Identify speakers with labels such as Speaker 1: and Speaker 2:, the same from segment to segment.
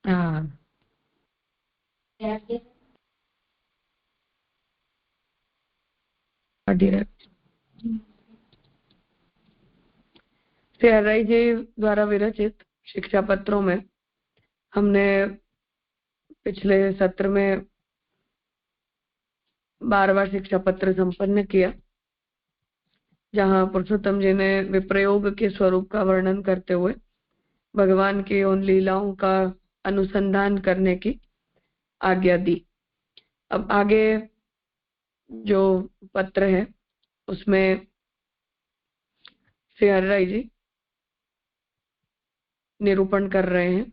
Speaker 1: हाँ श्री हरिराय जी द्वारा विरचित शिक्षा पत्रों में हमने पिछले सत्र में 12वां शिक्षा पत्र संपन्न किया, जहां पुरुषोत्तम जी ने विप्रयोग के स्वरूप का वर्णन करते हुए भगवान की उन लीलाओं का अनुसंधान करने की आज्ञा दी। अब आगे जो पत्र है उसमें श्री हरिराय जी निरूपण कर रहे हैं।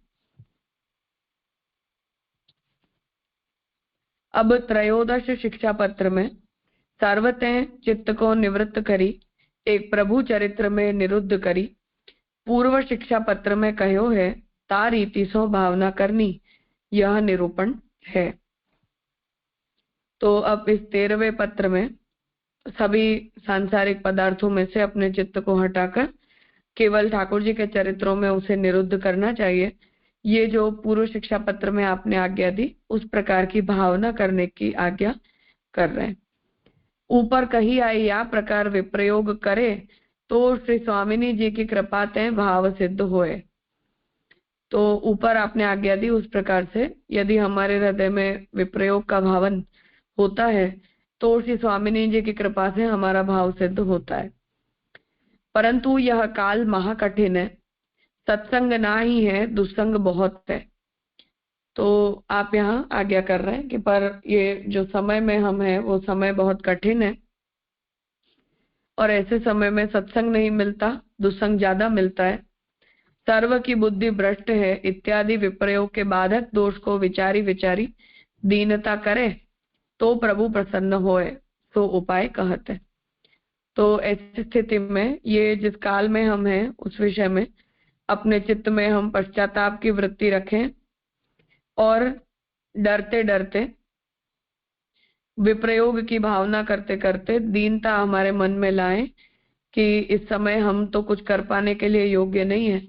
Speaker 1: अब त्रयोदश शिक्षा पत्र में सर्वतः चित्त को निवृत्त करी, एक प्रभु चरित्र में निरुद्ध करी, पूर्व शिक्षा पत्र में कहो है ता रीति सो भावना करनी, यह निरूपण है। तो अब इस 13वें पत्र में सभी सांसारिक पदार्थों में से अपने चित्त को हटाकर केवल ठाकुर जी के चरित्रों में उसे निरुद्ध करना चाहिए। ये जो पूर्व शिक्षा पत्र में आपने आज्ञा दी उस प्रकार की भावना करने की आज्ञा कर रहे हैं। ऊपर कही आई या प्रकार विप्रयोग करे तो श्री स्वामिनी जी की कृपा ते भाव सिद्ध होए। तो ऊपर आपने आज्ञा दी उस प्रकार से यदि हमारे हृदय में विप्रयोग का भावन होता है तो श्री स्वामिनी जी की कृपा से हमारा भाव सिद्ध होता है। परंतु यह काल महाकठिन है, सत्संग ना ही है, दुस्संग बहुत है। तो आप यहाँ आज्ञा कर रहे हैं कि पर ये जो समय में हम हैं वो समय बहुत कठिन है और ऐसे समय में सत्संग नहीं मिलता, दुस्संग ज्यादा मिलता है। सर्व की बुद्धि भ्रष्ट है इत्यादि विप्रयोग के बाधक दोष को विचारी विचारी दीनता करे तो प्रभु प्रसन्न होए, तो उपाय कहते। तो ऐसी स्थिति में ये जिस काल में हम हैं उस विषय में अपने चित्त में हम पश्चाताप की वृत्ति रखें और डरते डरते विप्रयोग की भावना करते करते दीनता हमारे मन में लाएं कि इस समय हम तो कुछ कर पाने के लिए योग्य नहीं है,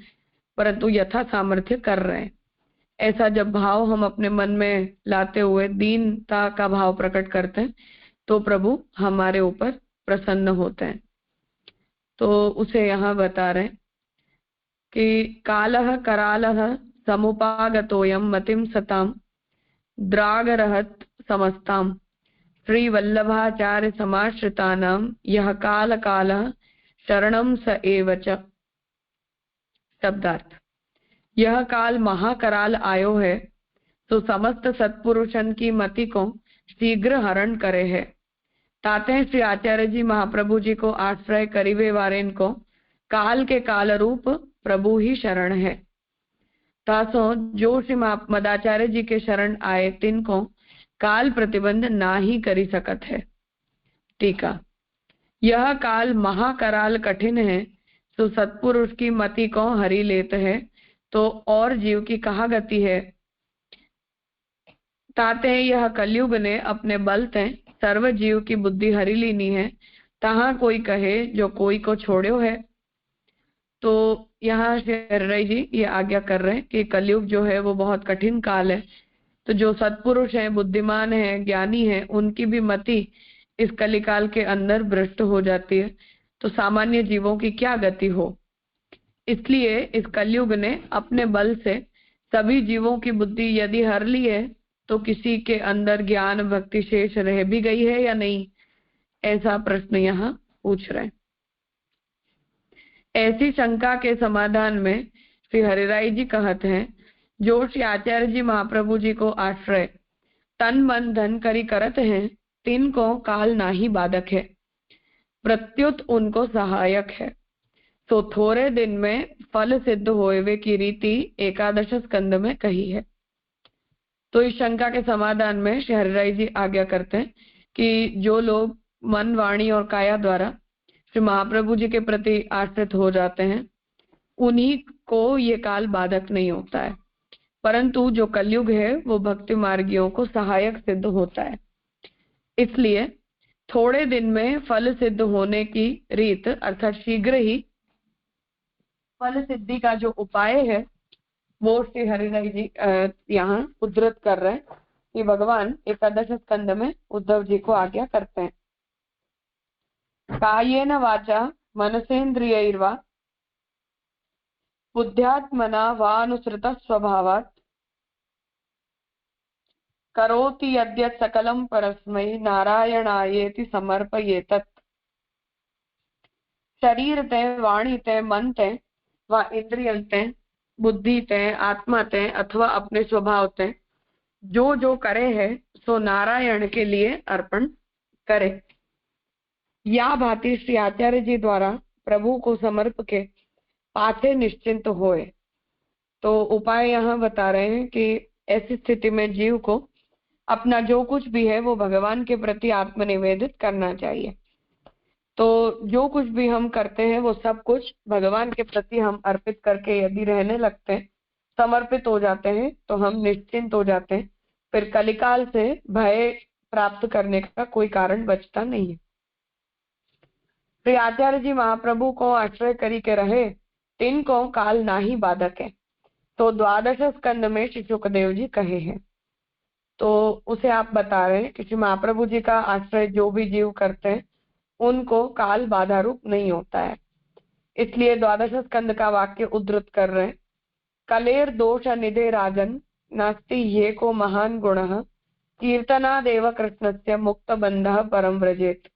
Speaker 1: परंतु यथा सामर्थ्य कर रहे हैं। ऐसा जब भाव हम अपने मन में लाते हुए दीनता का भाव प्रकट करते हैं तो प्रभु हमारे ऊपर प्रसन्न होते हैं। तो उसे यहाँ बता रहे हैं कि कालः करालः समुपागतोयम मतिम सताम द्रागरहत समस्ताम श्री वल्लभाचार्य समाश्रितानाम यह काल कालः शरणम स एव च। शब्दार्थ, यह काल महाकराल आयो है तो समस्त सत्पुरुषन की मति को शीघ्र हरण करे है। ताते श्री आचार्य जी महाप्रभु जी को आश्रय करीवे वारेन को काल के काल रूप प्रभु ही शरण है। तासो जो श्री मदाचार्य जी के शरण आए तिनको काल प्रतिबंध ना ही करी सकत है। टीका, यह काल महाकराल कठिन है तो सत्पुरुष की मति को हरि लेत है, तो और जीव की कहा गति है। ताते यह कलयुग ने अपने बल ते सर्व जीव की बुद्धि हरि लीनी है, तहां कोई कहे जो कोई को छोड़ो है। तो यहाँ श्री हरिराय जी ये आज्ञा कर रहे हैं कि कलयुग जो है वो बहुत कठिन काल है, तो जो सत्पुरुष हैं, बुद्धिमान हैं, ज्ञानी हैं, उनकी भी मति इस कलिकाल के अंदर भ्रष्ट हो जाती है, तो सामान्य जीवों की क्या गति हो। इसलिए इस कलयुग ने अपने बल से सभी जीवों की बुद्धि यदि हर ली है तो किसी के अंदर ज्ञान भक्ति शेष रह भी गई है या नहीं, ऐसा प्रश्न यहाँ पूछ रहे हैं। ऐसी शंका के समाधान में श्री हरिराय जी कहते हैं, जो श्री आचार्य जी महाप्रभु जी को आश्रय तन मन धन करी करत हैं, तिनको काल नाही बाधक है, प्रत्युत उनको सहायक है। तो थोड़े दिन में फल सिद्ध होवे की रीति एकादश स्कंद में कही है। तो इस शंका के समाधान में श्री हरिराय जी आज्ञा करते हैं कि जो लोग मन वाणी और काया द्वारा श्री महाप्रभु जी के प्रति आश्रित हो जाते हैं उन्हीं को ये काल बाधक नहीं होता है, परंतु जो कलयुग है वो भक्ति मार्गियों को सहायक सिद्ध होता है। इसलिए थोड़े दिन में फल सिद्ध होने की रीत अर्थात शीघ्र ही फल सिद्धि का जो उपाय है वो श्री हरिराय जी यहाँ उद्धृत कर रहे हैं कि भगवान एकादश स्कंद में उद्धव जी को आज्ञा करते हैं, कायेन वाचा मनसेन्द्रियैर्वा बुद्ध्यात्मना वानुसृत स्वभावात् करोति यद्यत् सकलं परस्मै नारायणायेति समर्पयेतत्। शरीर तय, वाणी तय, मन तय व इंद्रिय तय, बुद्धि तय, आत्मा तय अथवा अपने स्वभाव तय जो जो करे है सो नारायण के लिए अर्पण करे। या भांति श्री आचार्य जी द्वारा प्रभु को समर्प के पाछे निश्चिंत होए। तो उपाय यहाँ बता रहे हैं कि ऐसी स्थिति में जीव को अपना जो कुछ भी है वो भगवान के प्रति आत्मनिवेदित करना चाहिए। तो जो कुछ भी हम करते हैं वो सब कुछ भगवान के प्रति हम अर्पित करके यदि रहने लगते हैं, समर्पित हो जाते हैं, तो हम निश्चिंत हो जाते हैं। फिर कलिकाल से भय प्राप्त करने का कोई कारण बचता नहीं है। श्री आचार्य जी महाप्रभु को आश्रय करी के रहे, तिनको काल नाही बाधक है। तो द्वादश स्कंद में श्री सुखदेव जी कहे हैं, तो उसे आप बता रहे हैं कि श्री महाप्रभु जी का आश्रय जो भी जीव करते हैं उनको काल बाधा रूप नहीं होता है। इसलिए द्वादश स्कंद का वाक्य उद्धृत कर रहे हैं, कलेर दोष निधे राजन नास्ति ये को महान गुणः कीर्तनादेव कृष्णस्य मुक्त बंधः परम व्रजेत।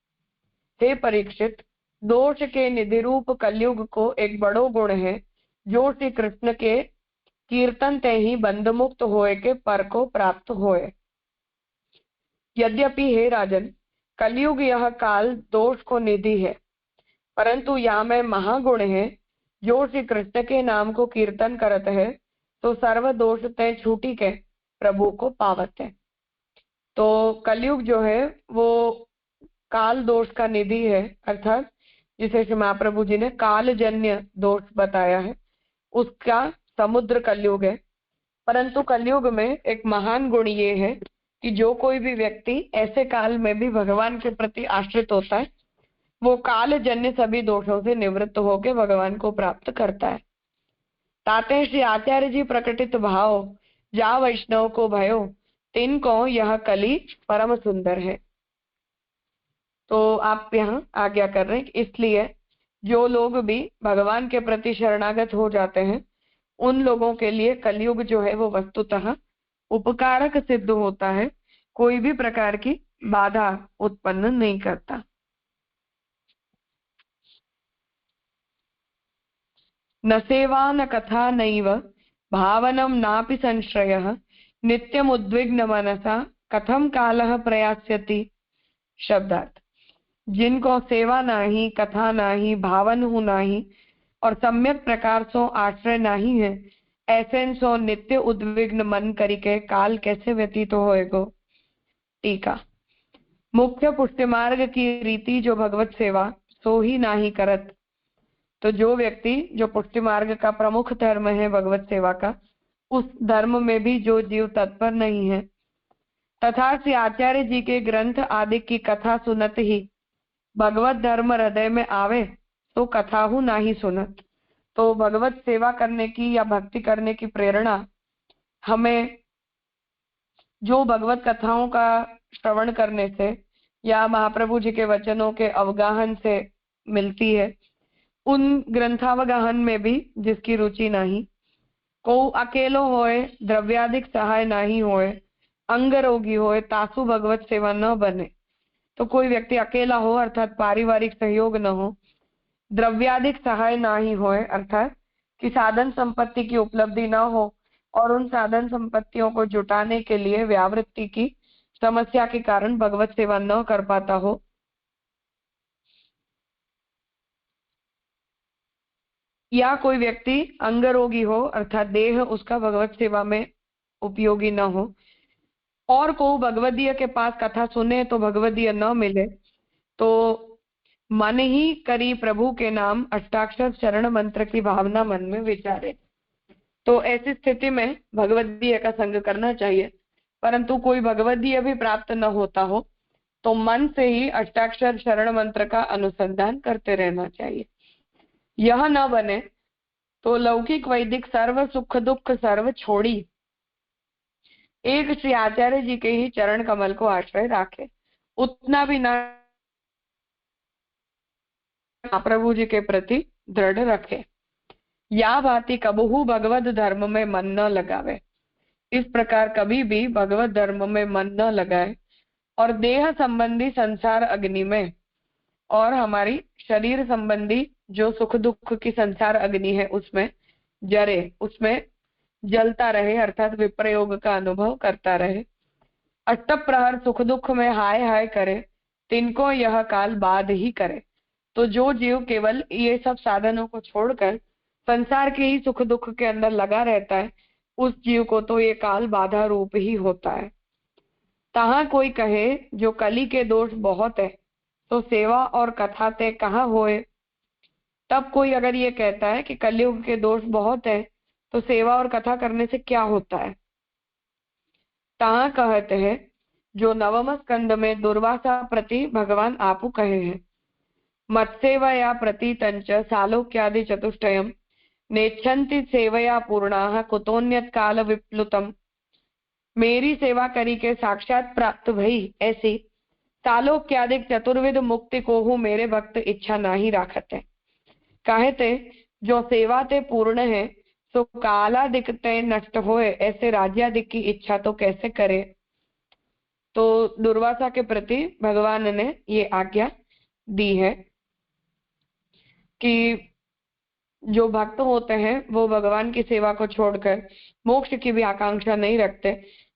Speaker 1: हे परीक्षित, दोष के निधि रूप कलयुग को एक बड़ो गुण है जो श्री कृष्ण के कीर्तन ते ही बंध मुक्त होए के पर को प्राप्त होए। यद्यपि हे राजन, कलयुग यह काल दोष को निधि है, परंतु यहाँ में महागुण है जो श्री कृष्ण के नाम को कीर्तन करत है तो सर्व दोष ते छूटी के प्रभु को पावत है। तो कलयुग जो है वो काल दोष का निधि है, अर्थात जिसे श्री महाप्रभु जी ने कालजन्य दोष बताया है उसका समुद्र कलयुग है। परंतु कलयुग में एक महान गुण ये है कि जो कोई भी व्यक्ति ऐसे काल में भी भगवान के प्रति आश्रित होता है वो कालजन्य सभी दोषों से निवृत्त होकर भगवान को प्राप्त करता है। ताते श्री आचार्य जी प्रकटित भाव जा वैष्णव को भयो, तिनको यह कली परम सुंदर है। तो आप यहाँ आज्ञा कर रहे हैं, इसलिए जो लोग भी भगवान के प्रति शरणागत हो जाते हैं उन लोगों के लिए कलयुग जो है वो वस्तुतः उपकारक सिद्ध होता है, कोई भी प्रकार की बाधा उत्पन्न नहीं करता। न सेवा न कथा नैव भावनम नापि संश्रयः नित्यम उद्विग्न मनसा कथम कालः प्रयास्यति। शब्दार्थ, जिनको सेवा नाही, कथा नाही, भावन हूँ नाही और सम्यक प्रकार सो आश्रय नहीं है, ऐसे सो नित्य उद्विग्न मन करिके काल कैसे व्यतीत होएगो। टीका, मुख्य पुष्टि मार्ग की रीति जो भगवत सेवा सो ही नाही करत। तो जो व्यक्ति जो पुष्टि मार्ग का प्रमुख धर्म है भगवत सेवा का, उस धर्म में भी जो जीव तत्पर नहीं है तथा श्री आचार्य जी के ग्रंथ आदि की कथा सुनत ही भगवत धर्म हृदय में आवे तो कथा हूँ ना ही सुनत। तो भगवत सेवा करने की या भक्ति करने की प्रेरणा हमें जो भगवत कथाओं का श्रवण करने से या महाप्रभु जी के वचनों के अवगाहन से मिलती है, उन ग्रंथावगाहन में भी जिसकी रुचि नहीं, को अकेलो होए, द्रव्याधिक सहाय नहीं होए, अंग रोगी होए, तासु भगवत सेवा न बने। तो कोई व्यक्ति अकेला हो अर्थात पारिवारिक सहयोग न हो, द्रव्याधिक सहाय ना ही होए अर्थात कि साधन संपत्ति की उपलब्धि न हो और उन साधन संपत्तियों को जुटाने के लिए व्यावृत्ति की समस्या के कारण भगवत सेवा न कर पाता हो, या कोई व्यक्ति अंग रोगी हो अर्थात देह उसका भगवत सेवा में उपयोगी न हो, और को भगवदीय के पास कथा सुने तो भगवदीय न मिले, तो मन ही करी प्रभु के नाम अष्टाक्षर शरण मंत्र की भावना मन में विचारे। तो ऐसी स्थिति में भगवदीय का संग करना चाहिए। परंतु कोई भगवदीय भी प्राप्त न होता हो तो मन से ही अष्टाक्षर शरण मंत्र का अनुसंधान करते रहना चाहिए। यह न बने तो लौकिक वैदिक सर्व सुख दुख सर्व छोड़ी एक श्री आचार्य जी के ही चरण कमल को आश्रय राखे, उतना भी ना प्रभु जी के प्रति दृढ़ रखे। या भांति कबहू भगवत धर्म में मन न लगावे, इस प्रकार कभी भी भगवत धर्म में मन न लगाए और देह संबंधी संसार अग्नि में और हमारी शरीर संबंधी जो सुख दुख की संसार अग्नि है उसमें जरे, उसमें जलता रहे, अर्थात विप्रयोग का अनुभव करता रहे। अष्ट प्रहर सुख दुख में हाय हाय करे, तिनको यह काल बाध ही करे। तो जो जीव केवल ये सब साधनों को छोड़कर संसार के ही सुख दुख के अंदर लगा रहता है, उस जीव को तो ये काल बाधा रूप ही होता है। तहां कोई कहे जो कली के दोष बहुत है, तो सेवा और कथा ते कहाँ होए। तब कोई अगर ये कहता है कि कलयुग के दोष बहुत है, तो सेवा और कथा करने से क्या होता है। तहां कहते हैं जो नवम स्कंद में दुर्वासा प्रति भगवान आपू कहे हैं, मत्सेवया प्रतीतंच सालोक्यादि चतुष्टयम् नेच्छन्ति सेवया पूर्णाः कुतोन्यत काल विप्लुतम। मेरी सेवा करी के साक्षात प्राप्त भई ऐसी सालोक्यादिक चतुर्विध मुक्ति को हूँ मेरे भक्त इच्छा नहीं राखते। कहते जो सेवा ते पूर्ण है सो कालादिक ते नष्ट होए, ऐसे राज्यादिक की इच्छा तो कैसे करे। तो दुर्वासा के प्रति भगवान ने ये आज्ञा दी है कि जो भक्त होते हैं वो भगवान की सेवा को छोड़कर मोक्ष की भी आकांक्षा नहीं रखते,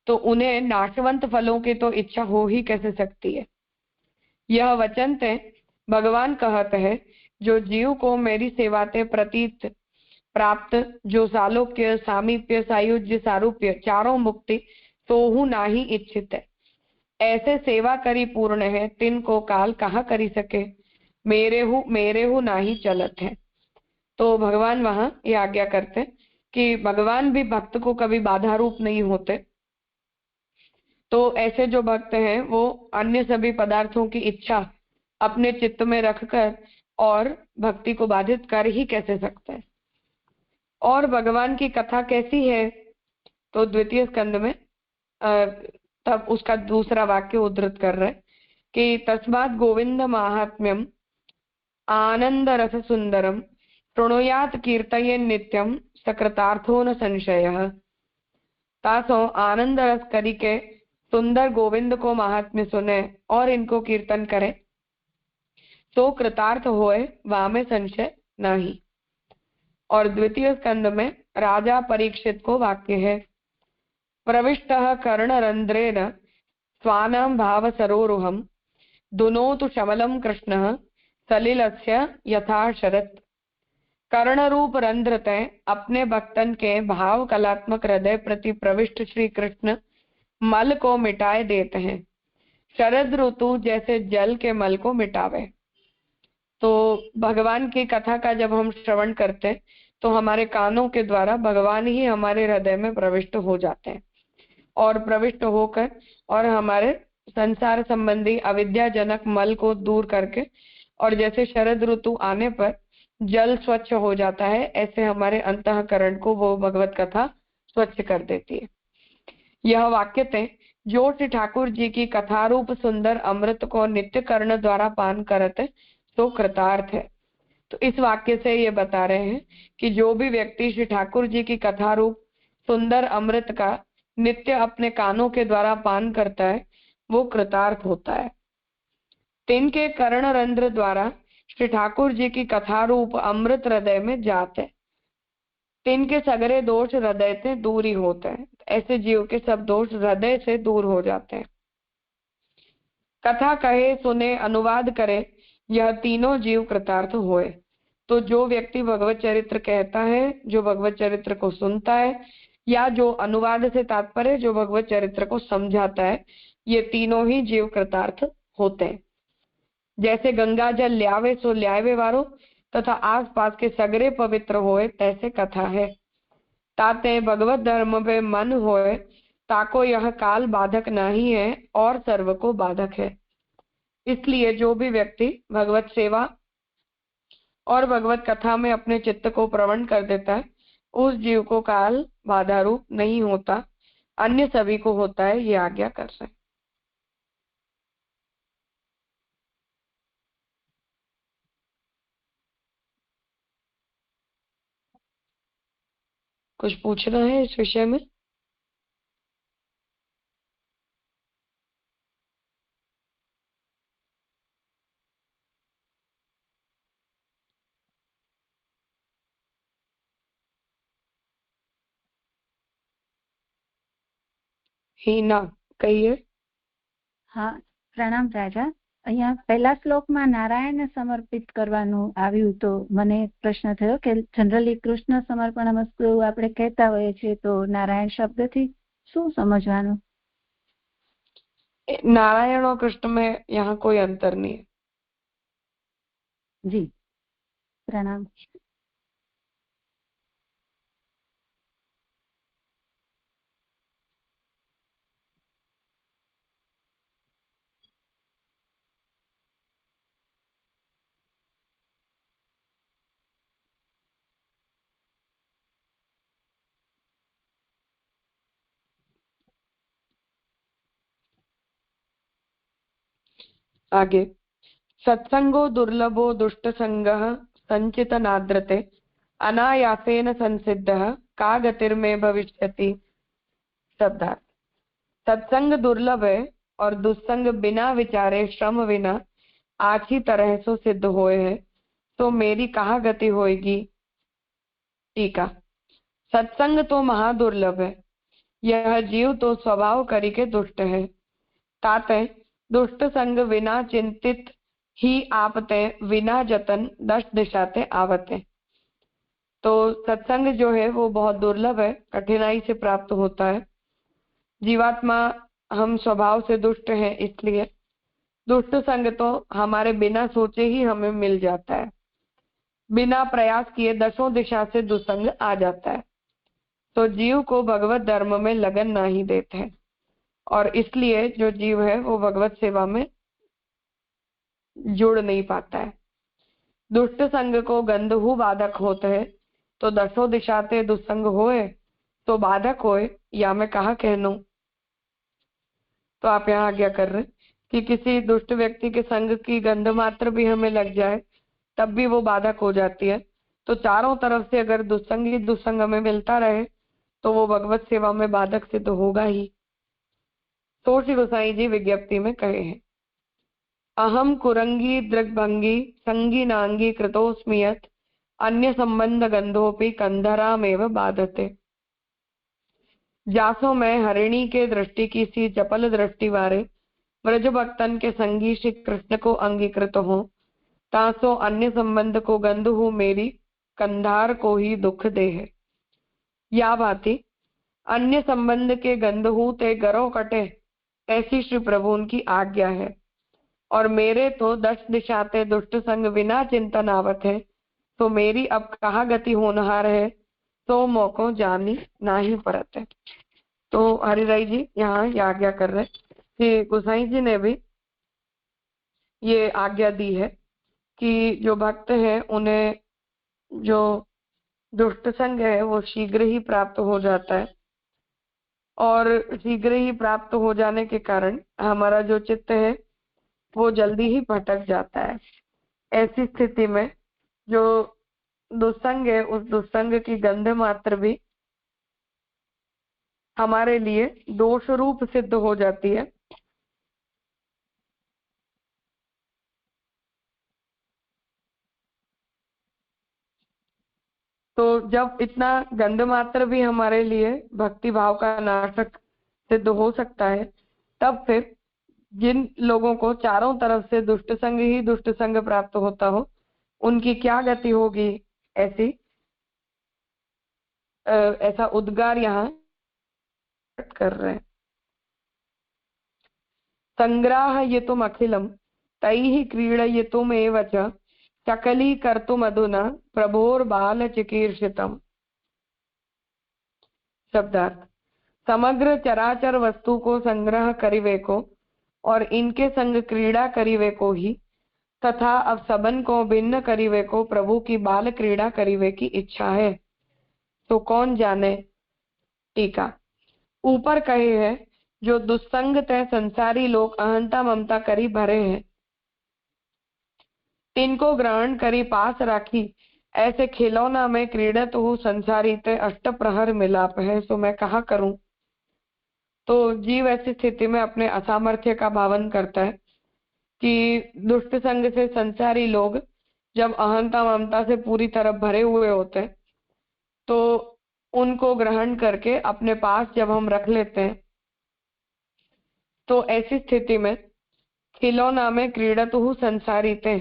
Speaker 1: तो उन्हें नाशवंत फलों की तो इच्छा हो ही कैसे सकती है। यह वचन ते भगवान कहते हैं जो जीव को मेरी सेवा ते प्रतीत प्राप्त जो सालोक्य सामीप्य सायुज्य सारूप्य चारों मुक्ति सोहू नाही इच्छित है, ऐसे सेवा करी पूर्ण है, तिन को काल कहाँ करी सके, मेरे हु नाही चलत है। तो भगवान वहां ये आज्ञा करते कि भगवान भी भक्त को कभी बाधा रूप नहीं होते। तो ऐसे जो भक्त हैं वो अन्य सभी पदार्थों की इच्छा अपने चित्त में रखकर और भक्ति को बाधित कर ही कैसे सकते हैं। और भगवान की कथा कैसी है, तो द्वितीय स्कंद में तब उसका दूसरा वाक्य उद्धृत कर रहे कि तस्मात् गोविंद महात्म्यम आनंद रस सुंदरम शृणुयात कीर्तये नित्यम सकृतार्थो न संशयः। तासो आनंद रस करी के सुंदर गोविंद को महात्म्य सुने और इनको कीर्तन करे तो कृतार्थ होए, वामे संशय नहीं। और द्वितीय स्कंद में राजा परीक्षित को वाक्य है प्रविष्टः कर्णरंध्रेण स्वानां भाव सरोरुहम दुनोतु शमलम कृष्णः सलिलस्य यथा शरत। कर्ण रूप रंध्र तय अपने भक्तन के भाव कलात्मक हृदय प्रति प्रविष्ट श्री कृष्ण मल को मिटाए देते हैं, शरद ऋतु जैसे जल के मल को मिटावे। तो भगवान की कथा का जब हम श्रवण करते हैं तो हमारे कानों के द्वारा भगवान ही हमारे हृदय में प्रविष्ट हो जाते हैं और प्रविष्ट होकर और हमारे संसार संबंधी अविद्याजनक मल को दूर करके, और जैसे शरद ऋतु आने पर जल स्वच्छ हो जाता है, ऐसे हमारे अंतःकरण को वो भगवत कथा स्वच्छ कर देती है। यह वाक्य थे जो श्री ठाकुर जी की कथा रूप सुंदर अमृत को नित्य कर्ण द्वारा पान करते तो कृतार्थ है। तो इस वाक्य से ये बता रहे हैं कि जो भी व्यक्ति श्री ठाकुर जी की कथा रूप सुंदर अमृत का नित्य अपने कानों के द्वारा पान करता है वो कृतार्थ होता है। तिनके कर्ण रंध्र द्वारा श्री ठाकुर जी की कथा रूप अमृत हृदय में जाते, तिनके सगरे दोष हृदय से दूर ही होते हैं। ऐसे जीव के सब दोष हृदय से दूर हो जाते हैं। कथा कहे सुने अनुवाद करे यह तीनों जीव कृतार्थ होए। तो जो व्यक्ति भगवत चरित्र कहता है, जो भगवत चरित्र को सुनता है, या जो अनुवाद से तात्पर्य जो भगवत चरित्र को समझाता है, ये तीनों ही जीव कृतार्थ होते हैं। जैसे गंगा जल ल्यावे सो ल्यावे वारो तथा आसपास के सगरे पवित्र होए, तैसे कथा है। ताते भगवत धर्म पे मन होए ताको यह काल बाधक नहीं है और सर्व को बाधक है। इसलिए जो भी व्यक्ति भगवत सेवा और भगवत कथा में अपने चित्त को प्रवण कर देता है, उस जीव को काल बाधा रूप नहीं होता, अन्य सभी को होता है। ये आज्ञा कर रहे हैं। कुछ पूछना है इस विषय में? हीना कहिए।
Speaker 2: હા, પ્રણામ રાજા. અહીંયા પહેલા શ્લોકમાં નારાયણને સમર્પિત કરવાનું આવ્યું, તો મને એક પ્રશ્ન થયો કે જનરલી કૃષ્ણ સમર્પણમસ્તુ આપણે કહેતા હોઈએ છીએ, તો નારાયણ શબ્દથી શું સમજવાનું?
Speaker 1: नारायण और कृष्ण में यहाँ कोई अंतर नहीं है।
Speaker 2: जी, प्रणाम.
Speaker 1: आगे, सत्संगो दुर्लभो दुष्ट संगः संचित नाद्रते अनायासेन संसिद्धः का गतिर्मे भविष्यति। शब्दार्थ, सत्संग दुर्लभ है और दुस्संग बिना विचारे श्रम विना आछी तरह सो सिद्ध होए है, तो मेरी कहाँ गति होएगी। टीका, सत्संग तो महादुर्लभ है, यह जीव तो स्वभाव करिके दुष्ट है। ताते दुष्ट संग विना चिंतित ही आपते बिना जतन 10 दिशाते आवते। तो सत्संग जो है वो बहुत दुर्लभ है, कठिनाई से प्राप्त होता है। जीवात्मा हम स्वभाव से दुष्ट हैं, इसलिए दुष्ट संग तो हमारे बिना सोचे ही हमें मिल जाता है। बिना प्रयास किए 10 दिशा से दुसंग आ जाता है, तो जीव को भगवत धर्म में लगन नहीं देते हैं, और इसलिए जो जीव है वो भगवत सेवा में जुड़ नहीं पाता है। दुष्ट संग को गंधहु बाधक होते है, तो 10 दिशाते दुसंग होए तो बाधक होए, या मैं कहा कहूं। तो आप यहाँ आज्ञा कर रहे हैं कि किसी दुष्ट व्यक्ति के संग की गंध मात्र भी हमें लग जाए तब भी वो बाधक हो जाती है। तो चारों तरफ से अगर दुसंग ही दुसंग हमें मिलता रहे तो वो भगवत सेवा में बाधक सिद्ध होगा ही। तो श्री गोसाई जी विज्ञप्ति में कहे हैं, अहम कुरंगी दृग्भंगी संगी नांगी कृतोस्मियत अन्य संबंध गंधोपि कंधरामेव बाधते। जासो मैं हरिणी के दृष्टि की सी चपल दृष्टि वारे ब्रज भक्तन के संगी श्री कृष्ण को अंगीकृत हो, तासो अन्य संबंध को गंध हूँ मेरी कंधार को ही दुख दे है। या भांति अन्य संबंध के गंध हूँ ते गरो कटे, ऐसी श्री प्रभु उनकी आज्ञा है। और मेरे तो 10 दिशाते दुष्ट संग बिना चिंतन आवत है, तो मेरी अब कहाँ गति होनहार है, तो मौको जानी नाही परत है। तो हरिराय जी यहाँ ये आज्ञा कर रहे कि गोसाई जी ने भी ये आज्ञा दी है कि जो भक्त हैं उन्हें जो दुष्ट संग है वो शीघ्र ही प्राप्त हो जाता है, और शीघ्र ही प्राप्त हो जाने के कारण हमारा जो चित्त है वो जल्दी ही भटक जाता है। ऐसी स्थिति में जो दुस्संग है उस दुस्संग की गंध मात्र भी हमारे लिए दोष रूप सिद्ध हो जाती है। तो जब इतना गंध मात्र भी हमारे लिए भक्ति भाव का नाशक सिद्ध हो सकता है, तब फिर जिन लोगों को चारों तरफ से दुष्ट संग ही दुष्ट संग प्राप्त होता हो उनकी क्या गति होगी। ऐसा उद्गार यहाँ कर रहे हैं, संग्राह ये तुम अखिलम तैहि क्रीडय तुम एव च चकली कर्तुम अधुना प्रभोर बाल चिकीर्षितम। शब्दार्थ, समग्र चराचर वस्तु को संग्रह करिवे को और इनके संग क्रीड़ा करिवे को ही तथा अब सबन को भिन्न करीवे को प्रभु की बाल क्रीड़ा करीवे की इच्छा है, तो कौन जाने। टीका। ऊपर कहे है, जो दुस्संग तय संसारी लोग अहंता ममता करी भरे हैं, तिनको ग्रहण करी पास राखी, ऐसे खिलौना में क्रीड़त हूँ संसारी ते अष्ट प्रहर मिलाप है, सो मैं कहा करूं। तो जीव ऐसी स्थिति में अपने असामर्थ्य का भावन करता है कि दुष्ट संग से संसारी लोग जब अहंता ममता से पूरी तरह भरे हुए होते हैं, तो उनको ग्रहण करके अपने पास जब हम रख लेते हैं, तो ऐसी स्थिति में खिलौना में क्रीड़त हूँ संसारी ते,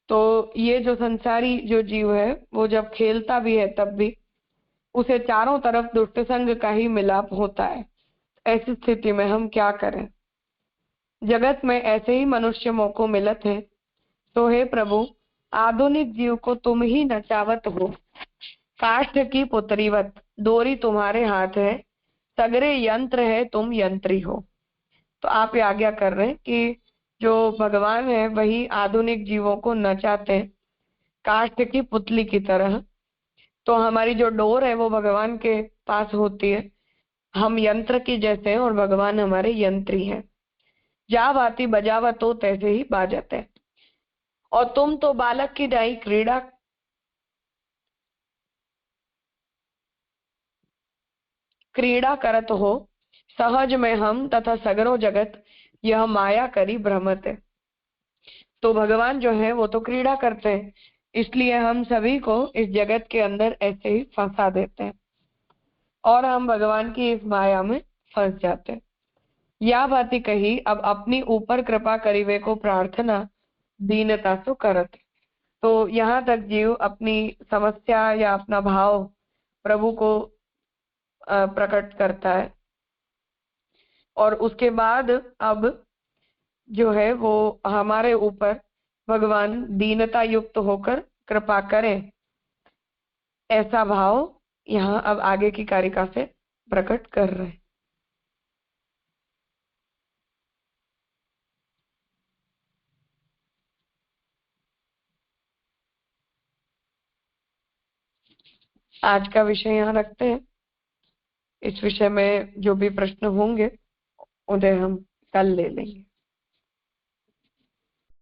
Speaker 1: तो ये जो संसारी जो जीव है वो जब खेलता भी है तब भी उसे चारों तरफ दुष्ट संग का ही मिलाप होता है। ऐसी स्थिति में हम क्या करें। जगत में ऐसे ही मनुष्य मोको मिलत है, तो हे प्रभु आधुनिक जीव को तुम ही नचावत हो। काष्ठ की पुत्रीवत डोरी तुम्हारे हाथ है, सगरे यंत्र है तुम यंत्री हो। तो आप ये आज्ञा कर रहे हैं कि जो भगवान है वही आधुनिक जीवों को नचाते हैं काष्ठ की पुतली की तरह। तो हमारी जो डोर है वो भगवान के पास होती है, हम यंत्र की जैसे हैं और भगवान हमारे यंत्री हैं। जा भांति बजावत हो तैसे ही बाजत है। और तुम तो बालक की ढाई क्रीड़ा करत हो, सहज में हम तथा सगरो जगत यह माया करी भ्रमत है। तो भगवान जो है वो तो क्रीड़ा करते हैं, इसलिए हम सभी को इस जगत के अंदर ऐसे ही फंसा देते हैं और हम भगवान की इस माया में फंस जाते हैं। या बाती कही, अब अपनी ऊपर कृपा करीवे को प्रार्थना दीनता सो करत। तो यहाँ तक जीव अपनी समस्या या अपना भाव प्रभु को प्रकट करता है और उसके बाद अब जो है वो हमारे ऊपर भगवान दीनता युक्त होकर कृपा करें, ऐसा भाव यहाँ अब आगे की कारिका से प्रकट कर रहे हैं। आज का विषय यहाँ रखते हैं। इस विषय में जो भी प्रश्न होंगे उन्हें हम कल ले लेंगे।